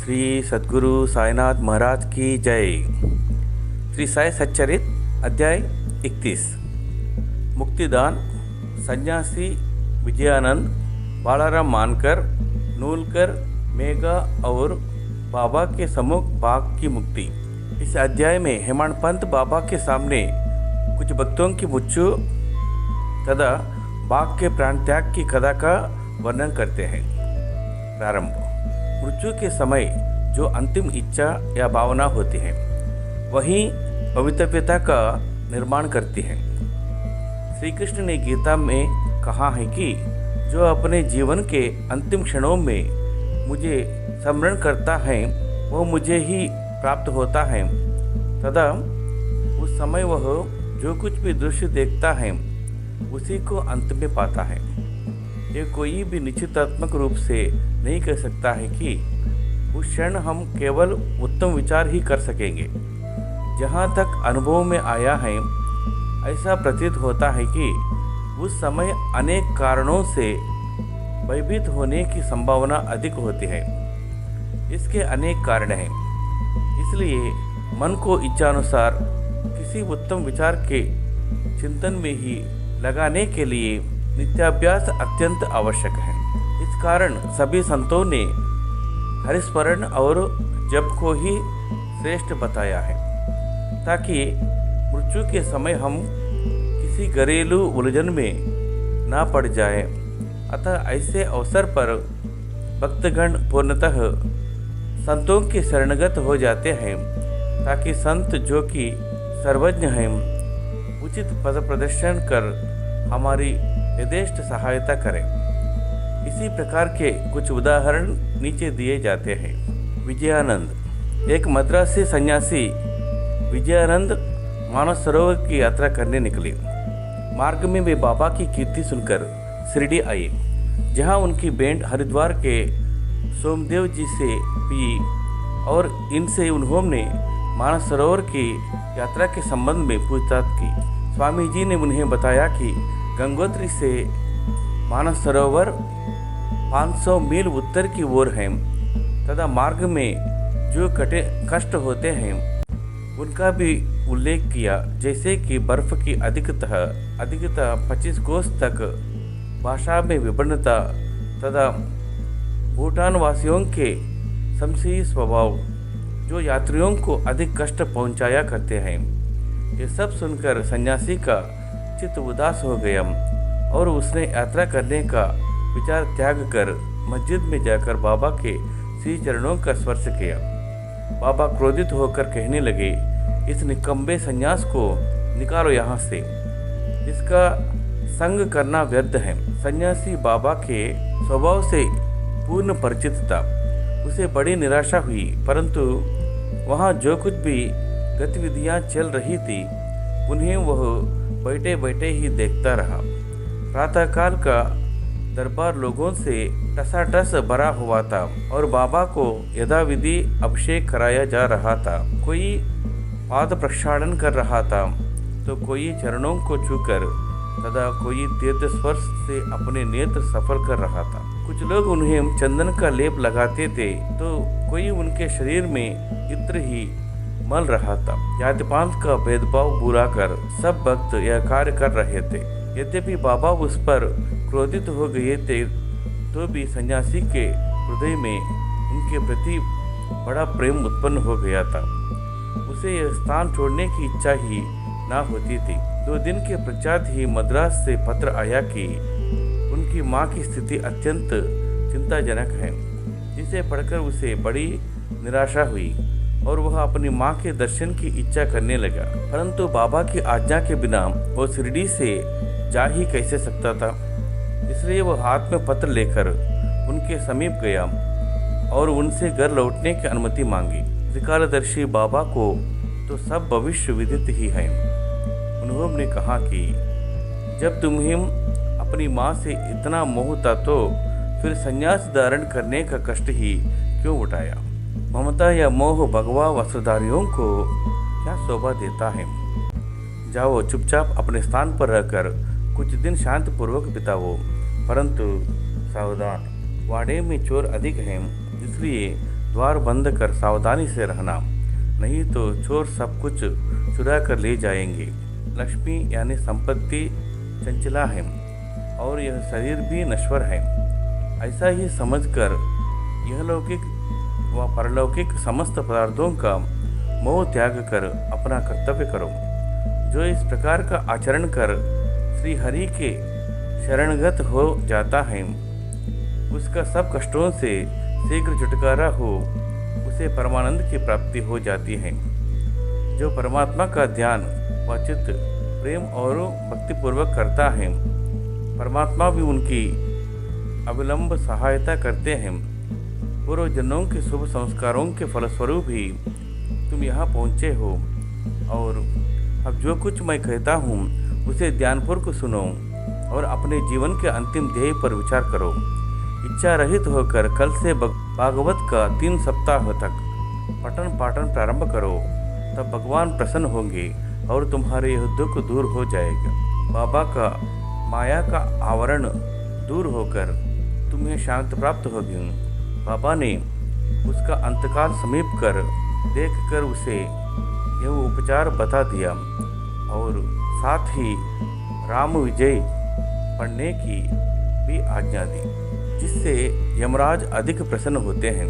श्री सद्गुरु साईनाथ महाराज की जय। श्री साई सच्चरित अध्याय 31। मुक्तिदान। सन्यासी विजयानंद, बालाराम मानकर, नूलकर, मेघा और बाबा के सम्मुख बाघ की मुक्ति। इस अध्याय में हेमाड पंत बाबा के सामने कुछ भक्तों की मृत्यु तथा बाघ के प्राण त्याग की कथा का वर्णन करते हैं। प्रारंभ। मृत्यु के समय जो अंतिम इच्छा या भावना होती है वही पवित्रता का निर्माण करती है। श्री कृष्ण ने गीता में कहा है कि जो अपने जीवन के अंतिम क्षणों में मुझे स्मरण करता है वह मुझे ही प्राप्त होता है तथा उस समय वह जो कुछ भी दृश्य देखता है उसी को अंत में पाता है। यह कोई भी निश्चितात्मक रूप से नहीं कह सकता है कि उस क्षण हम केवल उत्तम विचार ही कर सकेंगे। जहाँ तक अनुभव में आया है ऐसा प्रतीत होता है कि उस समय अनेक कारणों से भयभीत होने की संभावना अधिक होती है। इसके अनेक कारण हैं, इसलिए मन को इच्छानुसार किसी उत्तम विचार के चिंतन में ही लगाने के लिए नित्याभ्यास अत्यंत आवश्यक है। इस कारण सभी संतों ने हरिस्मरण और जप को ही श्रेष्ठ बताया है ताकि मृत्यु के समय हम किसी घरेलू उलझन में ना पड़ जाए। अतः ऐसे अवसर पर भक्तगण पूर्णतः संतों के शरणगत हो जाते हैं ताकि संत जो कि सर्वज्ञ हैं उचित पथ प्रदर्शन कर हमारी यथेष्ट सहायता करें। इसी प्रकार के कुछ उदाहरण नीचे दिए जाते हैं। विजयानंद। एक मद्रासी सन्यासी विजयानंद मानस सरोवर की यात्रा करने निकले। मार्ग में वे बाबा की कीर्ति सुनकर शिरडी आए, जहां उनकी भेंट हरिद्वार के सोमदेव जी से हुई और इनसे उन्होंने मानस सरोवर की यात्रा के संबंध में पूछताछ की। स्वामी जी ने उन्हें बताया कि गंगोत्री से मानस सरोवर 500 मील उत्तर की ओर है तथा मार्ग में जो कष्ट होते हैं उनका भी उल्लेख किया, जैसे कि बर्फ की अधिकतः 25 कोस तक, भाषा में विभिन्नता तथा भूटान वासियों के संशयी स्वभाव जो यात्रियों को अधिक कष्ट पहुंचाया करते हैं। ये सब सुनकर सन्यासी का चित्त उदास हो गया और उसने यात्रा करने का विचार त्याग कर मस्जिद में जाकर बाबा के श्री चरणों का स्पर्श किया। बाबा क्रोधित होकर कहने लगे, इस निकम्बे सन्यास को निकालो यहाँ से, इसका संग करना व्यर्थ है। सन्यासी बाबा के स्वभाव से पूर्ण परिचित था। उसे बड़ी निराशा हुई, परंतु वहाँ जो कुछ भी गतिविधियाँ चल रही थी उन्हें वह बैठे बैठे ही देखता रहा। प्रातःकाल का दरबार लोगों से टसाटस भरा हुआ था और बाबा को यथाविधि अभिषेक कराया जा रहा था। कोई पाद प्रक्षालन कर रहा था तो कोई चरणों को छूकर तथा कोई तीर्थ स्पर्श से अपने नेत्र सफल कर रहा था। कुछ लोग उन्हें चंदन का लेप लगाते थे तो कोई उनके शरीर में इत्र ही मल रहा था। जातिपात का भेदभाव बुलाकर सब भक्त यह कार्य कर रहे थे। यद्यपि बाबा उस पर क्रोधित हो गए थे तो भी सन्यासी के हृदय में उनके प्रति बड़ा प्रेम उत्पन्न हो गया था। उसे यह स्थान छोड़ने की इच्छा ही ना होती थी। 2 दिन के पश्चात ही मद्रास से पत्र आया कि उनकी माँ की स्थिति अत्यंत चिंताजनक है, जिसे पढ़कर उसे बड़ी निराशा हुई और वह अपनी माँ के दर्शन की इच्छा करने लगा। परंतु बाबा की आज्ञा के बिना वो शिरडी से जा ही कैसे सकता था। इसलिए वह हाथ में पत्र लेकर उनके समीप गया और उनसे घर लौटने की अनुमति मांगी। त्रिकालदर्शी बाबा को तो सब भविष्य विदित ही है। उन्होंने कहा कि जब तुम्हें अपनी माँ से इतना मोह था तो फिर संन्यास धारण करने का कष्ट ही क्यों उठाया। ममता या मोह भगवा वस्त्रधारियों को क्या शोभा देता है। जाओ, चुपचाप अपने स्थान पर रहकर कुछ दिन शांतिपूर्वक बिताओ, परंतु सावधान, वाड़े में चोर अधिक हैं, इसलिए द्वार बंद कर सावधानी से रहना, नहीं तो चोर सब कुछ चुरा कर ले जाएंगे। लक्ष्मी यानी संपत्ति चंचला है और यह शरीर भी नश्वर है। ऐसा ही समझकर यह लौकिक व परलौकिक समस्त पदार्थों का मोह त्याग कर अपना कर्तव्य करो। जो इस प्रकार का आचरण कर श्री हरि के शरणगत हो जाता है, उसका सब कष्टों से शीघ्र छुटकारा हो, उसे परमानंद की प्राप्ति हो जाती है। जो परमात्मा का ध्यान व चित्त प्रेम और भक्तिपूर्वक करता है, परमात्मा भी उनकी अविलंब सहायता करते हैं। पूर्व जन्मों के शुभ संस्कारों के फलस्वरूप ही तुम यहाँ पहुँचे हो और अब जो कुछ मैं कहता हूँ उसे ध्यानपूर्वक सुनो और अपने जीवन के अंतिम ध्येय पर विचार करो। इच्छा रहित होकर कल से भागवत का 3 सप्ताह तक पठन पाठन प्रारंभ करो, तब भगवान प्रसन्न होंगे और तुम्हारे यह दुख दूर हो जाएगा। बाबा का माया का आवरण दूर होकर तुम्हें शांति प्राप्त होगी। बाबा ने उसका अंतकाल समीप कर देखकर उसे यह उपचार बता दिया और साथ ही राम विजय पढ़ने की भी आज्ञा दी, जिससे यमराज अधिक प्रसन्न होते हैं।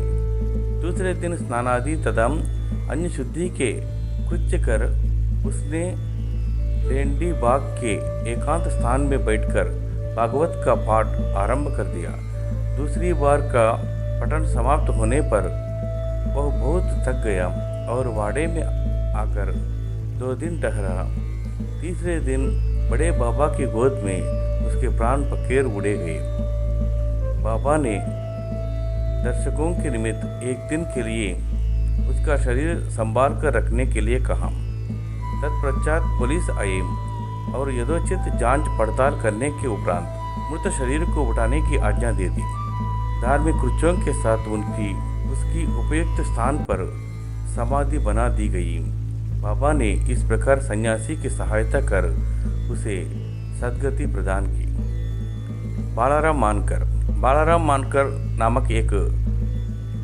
दूसरे दिन स्नानादि तथा अन्य शुद्धि के कृत्य कर उसने लेंडी बाग के एकांत स्थान में बैठकर भागवत का पाठ आरंभ कर दिया। दूसरी बार का पठन समाप्त होने पर वह बहुत थक गया और वाड़े में आकर 2 दिन ठहरा। तीसरे दिन बड़े बाबा की गोद में उसके प्राण पखेर उड़े गए। बाबा ने दर्शकों के निमित्त एक दिन के लिए उसका शरीर संभाल कर रखने के लिए कहा। तत्पश्चात पुलिस आई और यथोचित जांच पड़ताल करने के उपरांत मृत शरीर को उठाने की आज्ञा दे दी। धार्मिक कृत्यों के साथ उसकी उपयुक्त स्थान पर समाधि बना दी गई। बाबा ने इस प्रकार सन्यासी की सहायता कर उसे सद्गति प्रदान की। बालाराम मानकर नामक एक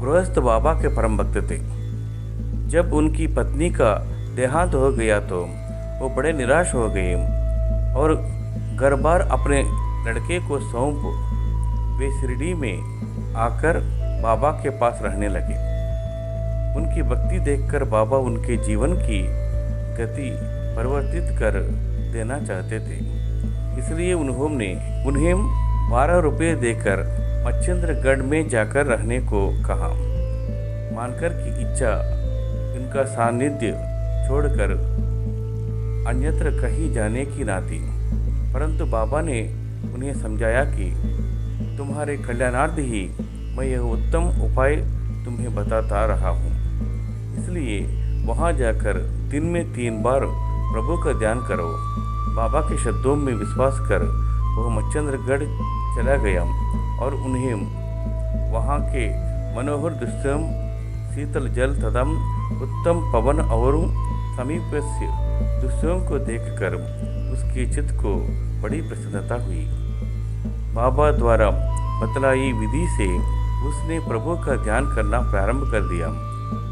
गृहस्थ बाबा के परम भक्त थे। जब उनकी पत्नी का देहांत हो गया तो वो बड़े निराश हो गए और घर बार अपने लड़के को सौंप वे शिरडी में आकर बाबा के पास रहने लगे। उनकी भक्ति देखकर बाबा उनके जीवन की गति परिवर्तित कर देना चाहते थे, इसलिए उन्होंने उन्हें 12 रुपये देकर मच्छिंद्रगढ़ में जाकर रहने को कहा। मानकर की इच्छा इनका सानिध्य छोड़कर अन्यत्र कहीं जाने की ना थी, परंतु बाबा ने उन्हें समझाया कि तुम्हारे कल्याणार्थ ही मैं यह उत्तम उपाय तुम्हें बताता रहा हूँ। इसलिए वहाँ जाकर दिन में 3 बार प्रभु का ध्यान करो। बाबा के शब्दों में विश्वास कर वह मच्छिंद्रगढ़ चला गया और उन्हें वहाँ के मनोहर दृश्यों, शीतल जल तथा उत्तम पवन और समीप से दृश्यों को देखकर उसके चित्त को बड़ी प्रसन्नता हुई। बाबा द्वारा बतलाई विधि से उसने प्रभु का ध्यान करना प्रारंभ कर दिया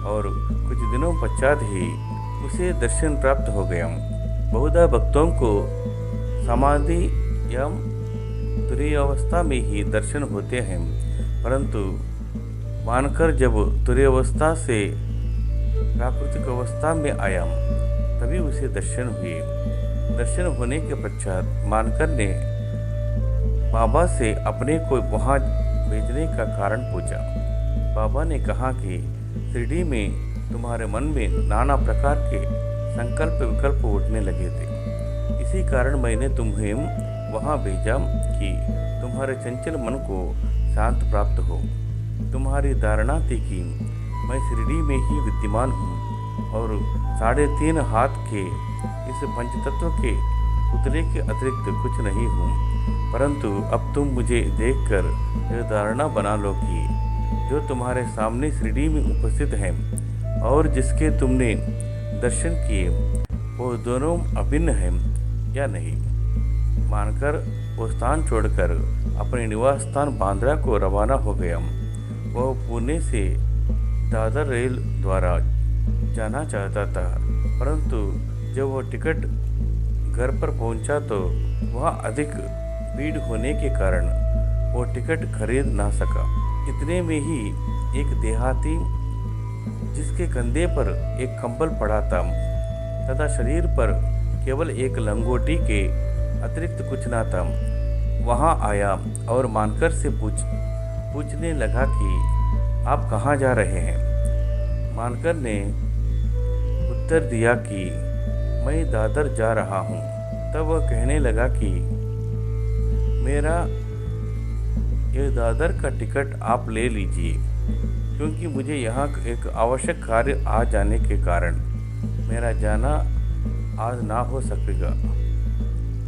और कुछ दिनों पश्चात ही उसे दर्शन प्राप्त हो गया। बहुधा भक्तों को समाधि या तुरीय अवस्था में ही दर्शन होते हैं, परंतु मानकर जब तुरीय अवस्था से प्राकृतिक अवस्था में आया तभी उसे दर्शन हुए। दर्शन होने के पश्चात मानकर ने बाबा से अपने को वहाँ भेजने का कारण पूछा। बाबा ने कहा कि शिरडी में तुम्हारे मन में नाना प्रकार के संकल्प विकल्प उठने लगे थे, इसी कारण मैंने तुम्हें वहाँ भेजा कि तुम्हारे चंचल मन को शांत प्राप्त हो। तुम्हारी धारणा थी कि मैं शिरडी में ही विद्यमान हूँ और 3.5 हाथ के इस पंचतत्व के पुतले के अतिरिक्त कुछ नहीं हूँ, परंतु अब तुम मुझे देखकर यह धारणा बना लो कि जो तुम्हारे सामने शिरडी में उपस्थित हैं और जिसके तुमने दर्शन किए वो दोनों अभिन्न हैं या नहीं। मानकर वो स्थान छोड़कर अपने निवास स्थान बांद्रा को रवाना हो गया। वह पुणे से दादर रेल द्वारा जाना चाहता था, परंतु जब वह टिकट घर पर पहुंचा तो वहां अधिक भीड़ होने के कारण वो टिकट खरीद ना सका। इतने में ही एक देहाती जिसके कंधे पर एक कंबल पड़ा था तथा शरीर पर केवल एक लंगोटी के अतिरिक्त कुछ ना था, वहां आया और मानकर से पूछने लगा कि आप कहाँ जा रहे हैं। मानकर ने उत्तर दिया कि मैं दादर जा रहा हूँ। तब वह कहने लगा कि मेरा ये दादर का टिकट आप ले लीजिए, क्योंकि मुझे यहाँ एक आवश्यक कार्य आ जाने के कारण मेरा जाना आज ना हो सकेगा।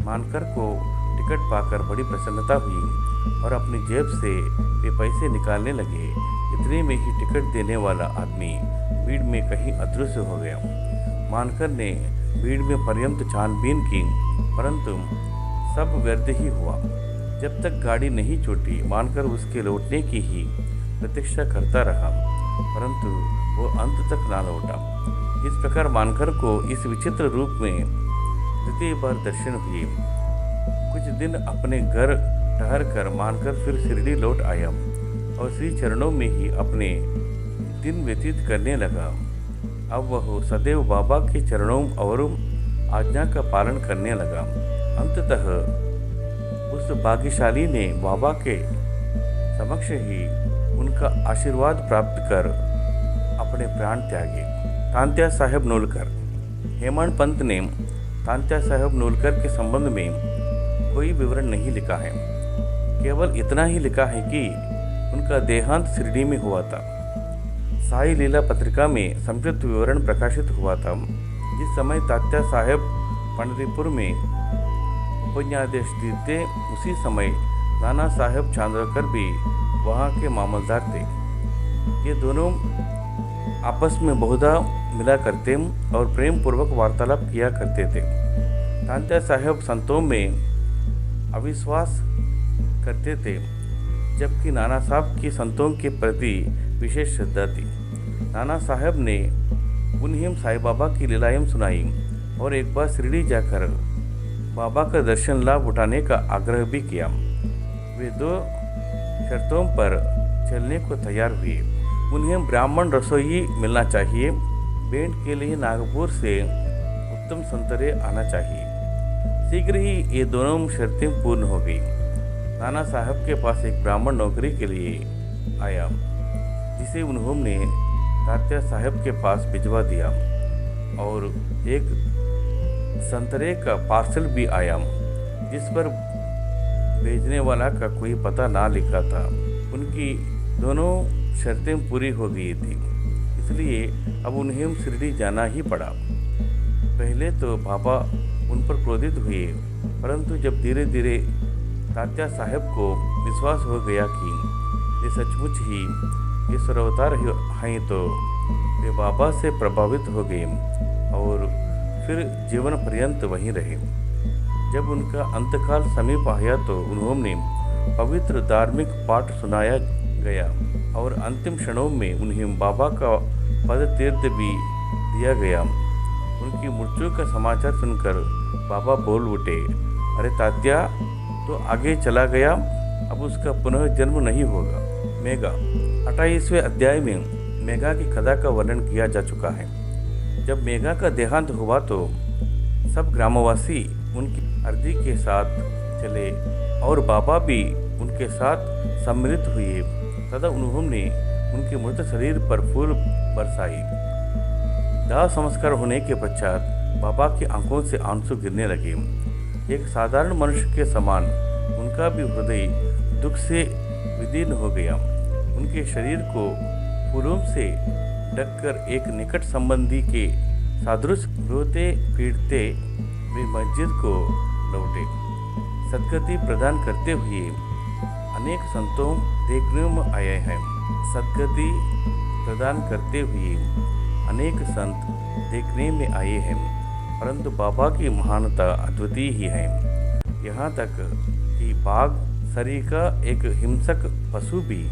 मानकर को टिकट पाकर बड़ी प्रसन्नता हुई और अपनी जेब से वे पैसे निकालने लगे। इतने में ही टिकट देने वाला आदमी भीड़ में कहीं अदृश्य हो गया। मानकर ने भीड़ में पर्याप्त छानबीन की, परंतु सब व्यर्थ ही हुआ। जब तक गाड़ी नहीं छूटी, मानकर उसके लौटने की ही प्रतीक्षा करता रहा, परंतु वो अंत तक ना लौटा। इस प्रकार मानकर को इस विचित्र रूप में द्वितीय बार दर्शन हुए। कुछ दिन अपने घर ठहर कर मानकर फिर शिरडी लौट आया और श्री चरणों में ही अपने दिन व्यतीत करने लगा। अब वह सदैव बाबा के चरणों और आज्ञा का पालन करने लगा। अंततः उस भाग्यशाली ने बाबा के समक्ष ही उनका आशीर्वाद प्राप्त कर अपने प्राण त्यागे। तांत्या साहेब नूलकर। हेमंत पंत ने तांत्या साहेब नूलकर के संबंध में कोई विवरण नहीं लिखा है, केवल इतना ही लिखा है कि उनका देहांत शिरडी में हुआ था। साई लीला पत्रिका में संक्षिप्त विवरण प्रकाशित हुआ था। जिस समय तात्या साहेब पंढरीपुर में उपन्यादेश देते, उसी समय नाना साहेब चांदोरकर भी वहाँ के मामलदार थे। ये दोनों आपस में बहुधा मिला करते और प्रेम पूर्वक वार्तालाप किया करते थे। तांत्या साहेब संतों में अविश्वास करते थे, जबकि नाना साहब की संतों के प्रति विशेष श्रद्धा थी। नाना साहब ने उन्हें साईं बाबा की लीलाएं सुनाई और एक बार शिरडी जाकर बाबा का दर्शन लाभ उठाने का आग्रह भी किया। वे दो शर्तों पर चलने को तैयार हुए। उन्हें ब्राह्मण रसोई मिलना चाहिए, भेंट के लिए नागपुर से उत्तम संतरे आना चाहिए। शीघ्र ही ये दोनों शर्तें पूर्ण हो गई। नाना साहब के पास एक ब्राह्मण नौकरी के लिए आया, जिसे उन्होंने तात्या साहब के पास भिजवा दिया, और एक संतरे का पार्सल भी आया, जिस पर भेजने वाला का कोई पता ना लिखा था। उनकी दोनों शर्तें पूरी हो गई थी, इसलिए अब उन्हें शिरडी जाना ही पड़ा। पहले तो बाबा उन पर क्रोधित हुए, परंतु जब धीरे धीरे तात्या साहब को विश्वास हो गया कि ये सचमुच ही ईश्वर अवतार हैं, तो वे बाबा से प्रभावित हो गए और फिर जीवन पर्यंत वहीं रहे। जब उनका अंतकाल समीप आया तो उन्होंने पवित्र धार्मिक पाठ सुनाया गया और अंतिम क्षणों में उन्हें बाबा का पद तीर्थ भी दिया गया। उनकी मृत्यु का समाचार सुनकर बाबा बोल उठे, अरे तात्या तो आगे चला गया, अब उसका पुनः जन्म नहीं होगा। मेघा। 28वें अध्याय में मेघा की कथा का वर्णन किया जा चुका है। जब मेघा का देहांत हुआ तो सब ग्रामवासी उनकी अर्जी के साथ चले और बाबा भी उनके साथ सम्मिलित हुए तथा उन्होंने उनके मृत शरीर पर फूल बरसाई। दाह संस्कार होने के पश्चात बाबा की आंखों से आंसू गिरने लगे। एक साधारण मनुष्य के समान उनका भी हृदय दुख से विदीर्ण हो गया। उनके शरीर को फूलों से ढककर एक निकट संबंधी के सादृश रोते पीटते वे मस्जिद को लौटे। सदगति प्रदान करते हुए अनेक संतों देखने में आए हैं। सदगति प्रदान करते हुए अनेक संत देखने में आए हैं, परंतु बाबा की महानता अद्वितीय ही है। यहाँ तक कि बाघ, सरीखा, एक हिंसक पशु भी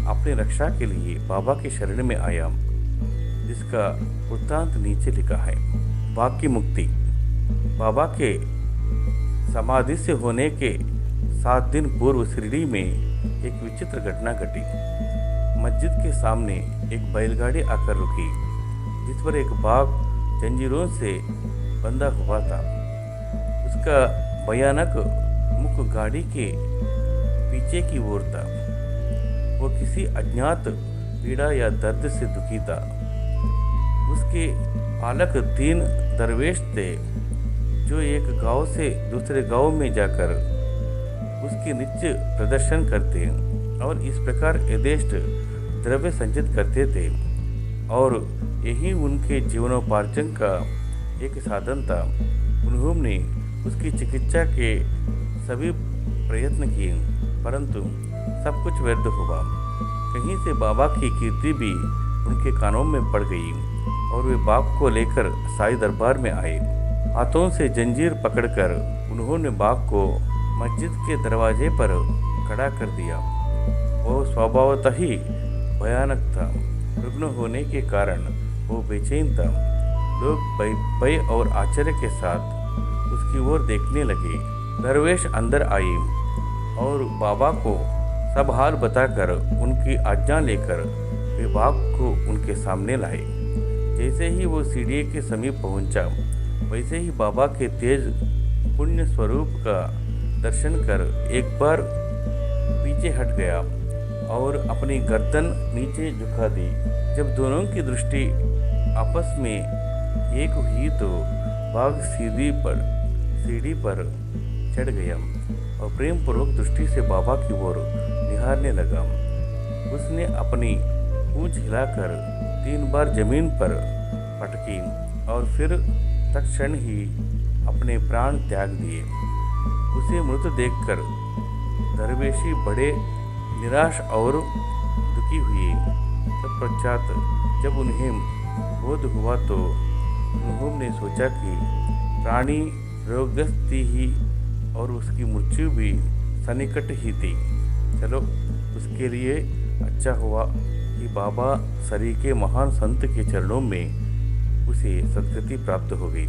अपनी रक्षा के लिए बाबा की शरण में आया, जिसका वृत्तांत नीचे लिखा है। बाघ की मुक्ति। बाबा के समाधि से होने के 7 दिन पूर्व शिरडी में एक विचित्र घटना घटी। मस्जिद के सामने एक बैलगाड़ी आकर रुकी, जिस पर एक बाघ जंजीरों से बंधा हुआ था। उसका भयानक मुख गाड़ी के पीछे की ओर था। वो किसी अज्ञात पीड़ा या दर्द से दुखी था। उसके पालक 3 दरवेश थे, जो एक गांव से दूसरे गांव में जाकर उसकी नित्य प्रदर्शन करते और इस प्रकार यथेष्ट द्रव्य संचित करते थे, और यही उनके जीवनोपार्जन का एक साधन था। उन्होंने उसकी चिकित्सा के सभी प्रयत्न किए, परंतु सब कुछ व्यर्थ हुआ। कहीं से बाबा की कीर्ति भी उनके कानों में पड़ गई और वे बाघ को लेकर साईं दरबार में आए। हाथों से जंजीर पकड़कर उन्होंने बाघ को मस्जिद के दरवाजे पर खड़ा कर दिया। वो स्वभावतः ही भयानक था। रुग्ण होने के कारण वो बेचैन था। लोग भय और आश्चर्य के साथ उसकी ओर देखने लगे। दरवेश अंदर आए और बाबा को सब हाल बताकर उनकी आज्ञा लेकर वे बाघ को उनके सामने लाए। जैसे ही वो सीढ़ी के समीप पहुंचा, वैसे ही बाबा के तेज पुण्य स्वरूप का दर्शन कर एक बार पीछे हट गया और अपनी गर्दन नीचे झुका दी। जब दोनों की दृष्टि आपस में एक हुई तो बाघ सीढ़ी पर चढ़ गया और प्रेम पूर्वक दृष्टि से बाबा की ओर निहारने लगा। उसने अपनी पूंछ हिलाकर 3 बार जमीन पर पटकी और फिर तत्क्षण ही अपने प्राण त्याग दिए। उसे मृत देखकर दरवेशी बड़े निराश और दुखी हुए। तत्पश्चात जब उन्हें बोध हुआ तो उन्होंने सोचा कि प्राणी रोगग्रस्त ही और उसकी मृत्यु भी सन्निकट ही थी। चलो, उसके लिए अच्छा हुआ कि बाबा सरीके महान संत के चरणों में उसे सद्गति प्राप्त हो गई।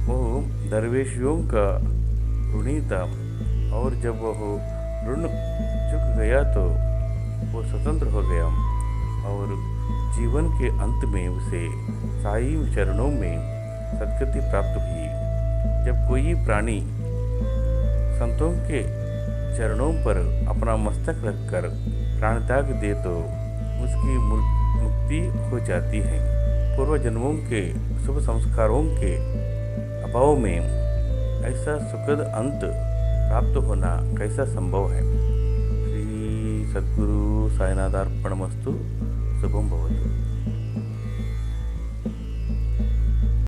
वो दरवेशियों का ऋणी था और जब वह ऋण चुक गया तो वो स्वतंत्र हो गया और जीवन के अंत में उसे साईं चरणों में सद्गति प्राप्त हुई। जब कोई प्राणी संतों के चरणों पर अपना मस्तक रखकर प्राण त्याग दे तो उसकी मुक्ति हो जाती है। पूर्व जन्मों के शुभ संस्कारों के अभाव में ऐसा सुखद अंत प्राप्त होना कैसा संभव है। श्री सद्गुरु साईनाथार्पणमस्तु। शुभम भवतु।